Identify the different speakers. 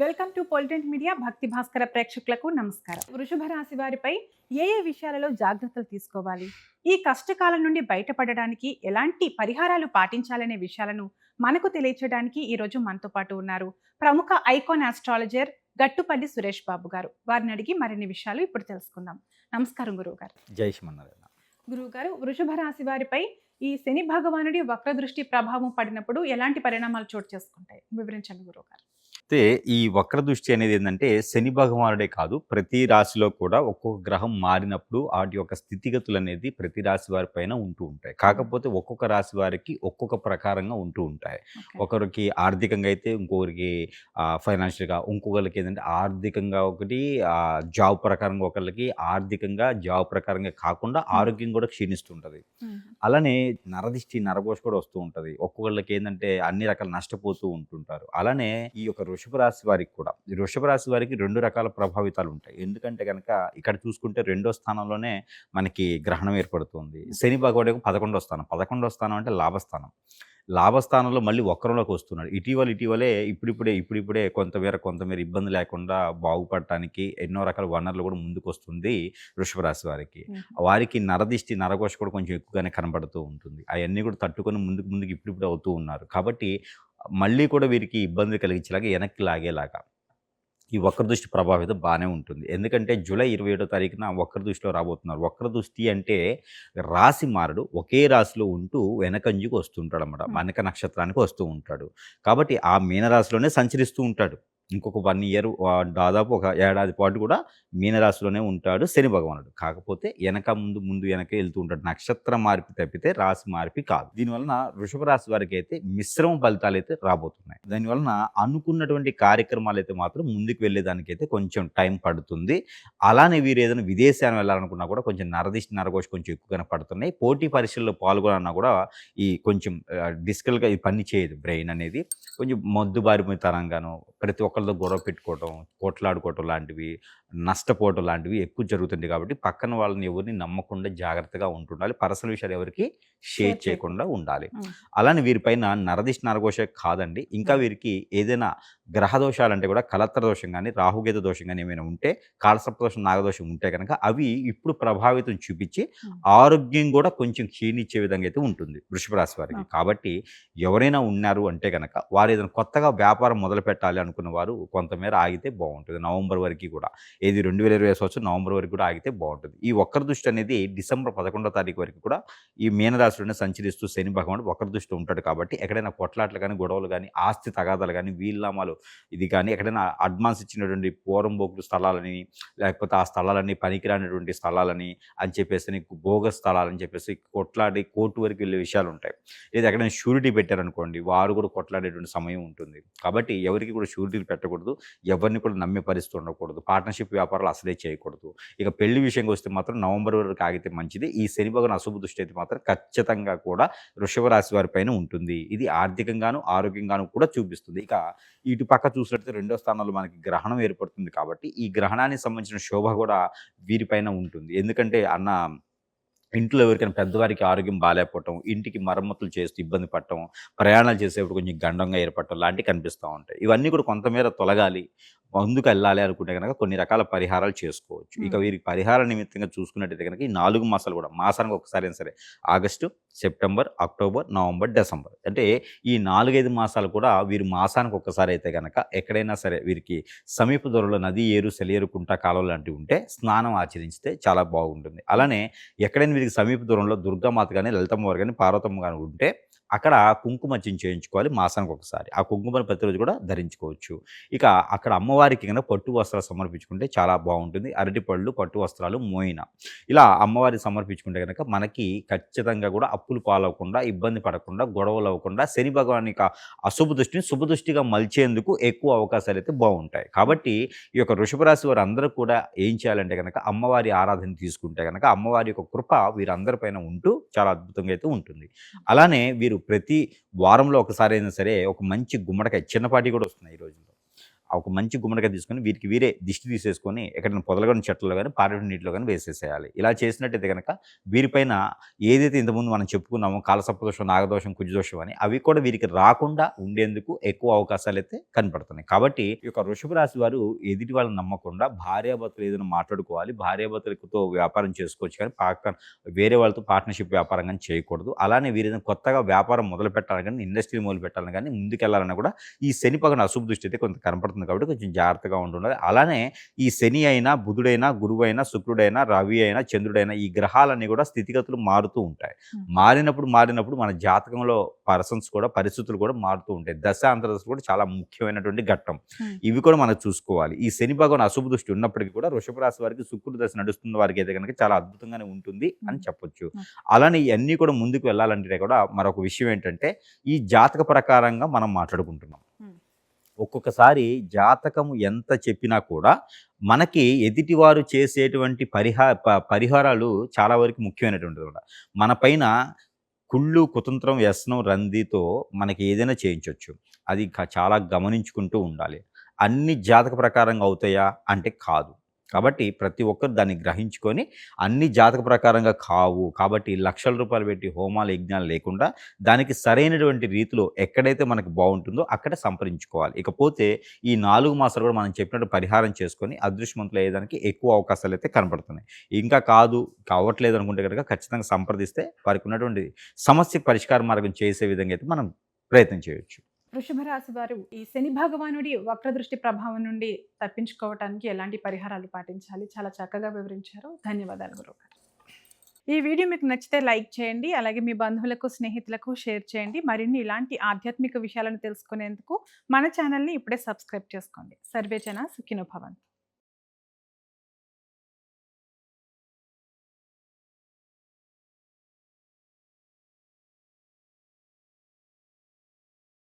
Speaker 1: Welcome to పొలిటెంట్ media. భక్తి భాస్కర ప్రేక్షకులకు నమస్కారం. వృషభ రాశి వారిపై ఏ ఏ విషయాలలో జాగ్రత్తలు తీసుకోవాలి, ఈ కష్టకాలం నుండి బయటపడడానికి ఎలాంటి పరిహారాలు పాటించాలనే విషయాలను మనకు తెలియచేయడానికి ఈరోజు మనతో పాటు ఉన్నారు ప్రముఖ ఐకాన్ ఆస్ట్రాలజర్ గట్టుపల్లి సురేష్ బాబు గారు. వారిని అడిగి మరిన్ని విషయాలు ఇప్పుడు తెలుసుకుందాం. నమస్కారం గురువు గారు.
Speaker 2: జై శ్రీమన్నారాయణ.
Speaker 1: గురువు గారు, వృషభ రాశి వారిపై ఈ శని భగవానుడి వక్ర దృష్టి ప్రభావం పడినప్పుడు ఎలాంటి పరిణామాలు చోటు చేసుకుంటాయి, వివరించండి గురువు గారు.
Speaker 2: అయితే ఈ వక్ర దృష్టి అనేది ఏంటంటే శని భగవానుడే కాదు, ప్రతి రాశిలో కూడా ఒక్కొక్క గ్రహం మారినప్పుడు వాటి యొక్క స్థితిగతులు అనేది ప్రతి రాశి వారి పైన ఉంటూ ఉంటాయి. కాకపోతే ఒక్కొక్క రాశి వారికి ఒక్కొక్క ప్రకారంగా ఉంటూ ఉంటాయి. ఒకరికి ఆర్థికంగా అయితే ఇంకొకరికి ఫైనాన్షియల్గా, ఇంకొకరికి ఏంటంటే ఆర్థికంగా ఒకటి, జాబ్ ప్రకారంగా ఒకరికి, ఆర్థికంగా జాబ్ ప్రకారంగా కాకుండా ఆరోగ్యం కూడా క్షీణిస్తుంటుంది. అలానే నరదిష్టి నరఘోష కూడా వస్తూ ఉంటుంది. ఒక్కొక్కళ్ళకి ఏంటంటే అన్ని రకాల నష్టపోతూ ఉంటుంటారు. అలానే ఈ యొక్క వృషభ రాశి వారికి కూడా, ఈ వృషభ రాశి వారికి 2 రకాల ప్రభావితాలు ఉంటాయి. ఎందుకంటే కనుక ఇక్కడ చూసుకుంటే 2వ స్థానంలోనే మనకి గ్రహణం ఏర్పడుతుంది. శని భగవానుడు 11వ స్థానం. 11వ స్థానం అంటే లాభస్థానం. లాభస్థానంలో మళ్ళీ వక్రంలోకి వస్తున్నాడు. ఇటీవలే ఇప్పుడిప్పుడే కొంతమేర ఇబ్బంది లేకుండా బాగుపడటానికి ఎన్నో రకాల వనరులు కూడా ముందుకొస్తుంది వృషభ రాశి వారికి. వారికి నరదిష్టి నరఘోష కూడా కొంచెం ఎక్కువగానే కనబడుతూ ఉంటుంది. అవన్నీ కూడా తట్టుకొని ముందుకు ఇప్పుడిప్పుడు అవుతూ ఉన్నారు. కాబట్టి మళ్ళీ కూడా వీరికి ఇబ్బంది కలిగించేలాగా, వెనక్కి లాగేలాగా ఈ వక్రదృష్టి ప్రభావితం బాగానే ఉంటుంది. ఎందుకంటే జూలై 27వ తారీఖున వక్రదృష్టిలో రాబోతున్నారు. వక్రదృష్టి అంటే రాశి మారడు, ఒకే రాశిలో ఉంటూ వెనకంజుకు వస్తుంటాడు అన్నమాట. మనక నక్షత్రానికి వస్తూ ఉంటాడు. కాబట్టి ఆ మీనరాశిలోనే సంచరిస్తూ ఉంటాడు. ఇంకొక 1 ఇయర్, దాదాపు ఒక ఏడాది పాటు కూడా మీనరాశిలోనే ఉంటాడు శని భగవానుడు. కాకపోతే ముందు వెనక వెళ్తూ ఉంటాడు. నక్షత్ర మార్పు తప్పితే రాశి మార్పు కాదు. దీనివలన వృషభ రాశి వారికి అయితే మిశ్రమ ఫలితాలు అయితే రాబోతున్నాయి. దానివలన అనుకున్నటువంటి కార్యక్రమాలు అయితే మాత్రం ముందుకు వెళ్ళేదానికైతే కొంచెం టైం పడుతుంది. అలానే వీరు ఏదైనా విదేశాన్ని వెళ్ళాలనుకున్నా కూడా కొంచెం నరదిష్టి నరఘోష కొంచెం ఎక్కువగానే పడుతున్నాయి. పోటీ పరీక్షల్లో పాల్గొనన్నా కూడా ఈ కొంచెం డిస్కల్గా ఈ పని చేయదు. బ్రెయిన్ అనేది కొంచెం మొద్దుబారిపోయిన తరంగాను, ప్రతి ఒక్కరితో గొడవ పెట్టుకోవటం, కొట్లాడుకోవటం లాంటివి, నష్టపోవటం లాంటివి ఎక్కువ జరుగుతుంది. కాబట్టి పక్కన వాళ్ళని ఎవరిని నమ్మకుండా జాగ్రత్తగా ఉంటుండాలి. పర్సనల్ విషయాలు ఎవరికి షేర్ చేయకుండా ఉండాలి. అలానే వీరిపైన నరదిష్టి నరఘోష కాదండి, ఇంకా వీరికి ఏదైనా గ్రహ దోషాలంటే కూడా కలత్ర దోషం కానీ, రాహుకేత దోషం కానీ ఏమైనా ఉంటే, కాలసర్పదోషం నాగదోషం ఉంటే కనుక అవి ఇప్పుడు ప్రభావితం చూపించి ఆరోగ్యం కూడా కొంచెం క్షీణించే విధంగా అయితే ఉంటుంది వృషభ రాశి వారికి. కాబట్టి ఎవరైనా ఉన్నారు అంటే కనుక వారు ఏదైనా కొత్తగా వ్యాపారం మొదలు పెట్టాలి అనుకున్న వారు కొంతమేర ఆగితే బాగుంటుంది. నవంబర్ వరకు కూడా, ఏది 2020 సంవత్సరం నవంబర్ వరకు కూడా ఆగితే బాగుంటుంది. ఈ వక్ర దృష్టి అనేది డిసెంబర్ 11వ తారీఖు వరకు కూడా ఈ మీనరాశిలోనే సంచరిస్తూ శని భగవానుడు వక్ర దృష్టి ఉంటాడు. కాబట్టి ఎక్కడైనా కొట్లాట్లు కానీ, గొడవలు కానీ, ఆస్తి తగాదాలు కానీ, వీళ్ళనామాలు ఇది కానీ, ఎక్కడైనా అడ్వాన్స్ ఇచ్చినటువంటి పోరంబోకులు స్థలాలని, లేకపోతే ఆ స్థలాలన్నీ పనికిరానటువంటి స్థలాలని అని చెప్పేసి, భోగ స్థలాలని చెప్పేసి కొట్లాడి కోర్టు వరకు వెళ్ళే విషయాలు ఉంటాయి. లేదా ఎక్కడైనా షూరిటీ పెట్టారనుకోండి, వారు కూడా కొట్లాడేటువంటి సమయం ఉంటుంది. కాబట్టి ఎవరికి కూడా షూరిటీలు పెట్టకూడదు, ఎవరిని కూడా నమ్మే పరిస్థితి ఉండకూడదు, పార్ట్నర్షిప్ వ్యాపారాలు అసలే చేయకూడదు. ఇక పెళ్లి విషయంగా వస్తే మాత్రం నవంబర్ వరకు ఆగితే మంచిది. ఈ శని భగవాన్ అశుభ దృష్టి అయితే మాత్రం ఖచ్చితంగా కూడా వృషభ రాశి వారి పైన ఉంటుంది. ఇది ఆర్థికంగాను ఆరోగ్యంగాను కూడా చూపిస్తుంది. ఇక ఇటు పక్క చూసినట్లయితే 2వ స్థానంలో మనకి గ్రహణం ఏర్పడుతుంది. కాబట్టి ఈ గ్రహణానికి సంబంధించిన శోభ కూడా వీరిపైన ఉంటుంది. ఎందుకంటే ఇంట్లో ఎవరికైనా పెద్దవారికి ఆరోగ్యం బాగాలేకపోవటం, ఇంటికి మరమ్మతులు చేస్తూ ఇబ్బంది పడటం, ప్రయాణాలు చేసేప్పుడు కొంచెం గండంగా ఏర్పడటం లాంటివి కనిపిస్తూ ఉంటాయి. ఇవన్నీ కూడా కొంతమేర తొలగాలి, ముందుకు వెళ్ళాలి అనుకుంటే కనుక కొన్ని రకాల పరిహారాలు చేసుకోవచ్చు. ఇక వీరికి పరిహార నిమిత్తంగా చూసుకున్నట్టయితే కనుక ఈ 4 మాసాలు కూడా, మాసానికి ఒకసారి అయినా సరే, August, September, October, November, December, అంటే ఈ 4-5 మాసాలు కూడా వీరు మాసానికి ఒక్కసారి అయితే కనుక ఎక్కడైనా సరే వీరికి సమీప దూరంలో నది, ఏరు, సెలయేరు, కుంట, కాలువలు లాంటివి ఉంటే స్నానం ఆచరిస్తే చాలా బాగుంటుంది. అలానే ఎక్కడైనా వీరికి సమీప దూరంలో దుర్గామాత కానీ, లలితమ్మ వారు కానీ, పార్వతమ్మ కానీ ఉంటే అక్కడ కుంకుమర్చన చేయించుకోవాలి మాసానికి ఒకసారి. ఆ కుంకుమను ప్రతిరోజు కూడా ధరించుకోవచ్చు. ఇక అక్కడ అమ్మవారికి కనుక పట్టు వస్త్రాలు సమర్పించుకుంటే చాలా బాగుంటుంది. అరటిపళ్ళు, పట్టు వస్త్రాలు, మోయిన ఇలా అమ్మవారికి సమర్పించుకుంటే కనుక మనకి ఖచ్చితంగా కూడా అప్పులు పాలవకుండా, ఇబ్బంది పడకుండా, గొడవలు అవ్వకుండా శని భగవాన్ యొక్క అశుభ దృష్టిని శుభ దృష్టిగా మలిచేందుకు ఎక్కువ అవకాశాలు అయితే బాగుంటాయి. కాబట్టి ఈ యొక్క వృషభ రాశి వారు అందరూ కూడా ఏం చేయాలంటే కనుక అమ్మవారి ఆరాధన తీసుకుంటే కనుక అమ్మవారి యొక్క కృప వీరందరిపైన ఉంటూ చాలా అద్భుతంగా అయితే ఉంటుంది. అలానే వీరు ప్రతి వారంలో ఒకసారి అయినా సరే ఒక మంచి గుమ్మడికాయ, చిన్నపాటి కూడా వస్తున్నాయి ఈ రోజుల్లో, ఒక మంచి గుమ్మడికాయ తీసుకొని వీరికి వీరే దిష్టి తీసేసుకొని ఎక్కడైనా పొదలగొని చెట్లలో కానీ పారేడు నీటిలో కానీ వేసేసేయాలి. ఇలా చేసినట్టయితే కనుక వీరిపైన ఏదైతే ఇంతకుముందు మనం చెప్పుకున్నామో కాలసర్పదోషం, నాగదోషం, కుజదోషం అని అవి కూడా వీరికి రాకుండా ఉండేందుకు ఎక్కువ అవకాశాలైతే కనపడుతున్నాయి. కాబట్టి ఈ యొక్క వృషభ రాశి వారు ఎదుటి వాళ్ళని నమ్మకుండా భార్యాభర్తలు ఏదైనా మాట్లాడుకోవాలి, భార్యాభర్తలతో వ్యాపారం చేసుకోవచ్చు, కానీ వేరే వాళ్ళతో పార్ట్నర్షిప్ వ్యాపారం కానీ చేయకూడదు. అలానే వీరేదైనా కొత్తగా వ్యాపారం మొదలు పెట్టాలని కానీ, ఇండస్ట్రీ మొదలు పెట్టాలని కానీ, ముందుకెళ్లాలన్నా కూడా ఈ శని పగన అశుభ దృష్టి అయితే కొంత కనపడుతుంది. కాబట్టి కొంచెం జాగ్రత్తగా ఉండాలి. అలానే ఈ శని అయినా, బుధుడైనా, గురువైనా, శుక్రుడైనా, రవి అయినా, చంద్రుడైనా ఈ గ్రహాలన్నీ కూడా స్థితిగతులు మారుతూ ఉంటాయి. మారినప్పుడు మన జాతకంలో పరిస్థితులు కూడా మారుతూ ఉంటాయి. దశ అంతర్దశలు కూడా చాలా ముఖ్యమైనటువంటి ఘట్టం. ఇవి కూడా మనం చూసుకోవాలి. ఈ శని భగవాన్ అశుభ దృష్టి ఉన్నప్పటికీ కూడా వృషభ రాశి వారికి శుక్రుడు దశ నడుస్తున్న వారికి అయితే కనుక చాలా అద్భుతంగానే ఉంటుంది అని చెప్పొచ్చు. అలానే ఇవన్నీ కూడా ముందుకు వెళ్ళాలంటే కూడా మరొక విషయం ఏంటంటే ఈ జాతక ప్రకారంగా మనం మాట్లాడుకుంటున్నాం. ఒక్కొక్కసారి జాతకము ఎంత చెప్పినా కూడా మనకి ఎదుటివారు చేసేటువంటి పరిహారాలు చాలా వరకు ముఖ్యమైనటువంటిది కూడా. మన పైన కుళ్ళు, కుతంత్రం, వ్యసనం, రందితో మనకి ఏదైనా చేయించవచ్చు. అది చాలా గమనించుకుంటూ ఉండాలి. అన్ని జాతక ప్రకారంగా అవుతాయా అంటే కాదు. కాబట్టి ప్రతి ఒక్కరు దాన్ని గ్రహించుకొని అన్ని జాతక ప్రకారంగా కావు కాబట్టి లక్షల రూపాయలు పెట్టి హోమాలు, యజ్ఞాలు లేకుండా దానికి సరైనటువంటి రీతిలో ఎక్కడైతే మనకు బాగుంటుందో అక్కడ సంప్రదించుకోవాలి. ఇకపోతే ఈ 4 మాసాలు కూడా మనం చెప్పినట్టు పరిహారం చేసుకొని అదృష్టవంతులు అయ్యేదానికి ఎక్కువ అవకాశాలు అయితే కనపడుతున్నాయి. ఇంకా కావట్లేదు అనుకుంటే కనుక ఖచ్చితంగా సంప్రదిస్తే వారికి ఉన్నటువంటి సమస్యకు పరిష్కార మార్గం చేసే విధంగా అయితే మనం ప్రయత్నం చేయొచ్చు.
Speaker 1: వృషభ రాశి వారు ఈ శని భగవానుడి వక్రదృష్టి ప్రభావం నుండి తప్పించుకోవటానికి ఎలాంటి పరిహారాలు పాటించాలి? చాలా చక్కగా వివరించారు. ధన్యవాదాలు గురువుగారు. ఈ వీడియో మీకు నచ్చితే లైక్ చేయండి. అలాగే మీ బంధువులకు, స్నేహితులకు షేర్ చేయండి. మరిన్ని ఇలాంటి ఆధ్యాత్మిక విషయాలను తెలుసుకునేందుకు మన ఛానల్ని ఇప్పుడే సబ్స్క్రైబ్ చేసుకోండి. సర్వే జన సుఖినో భవంతు.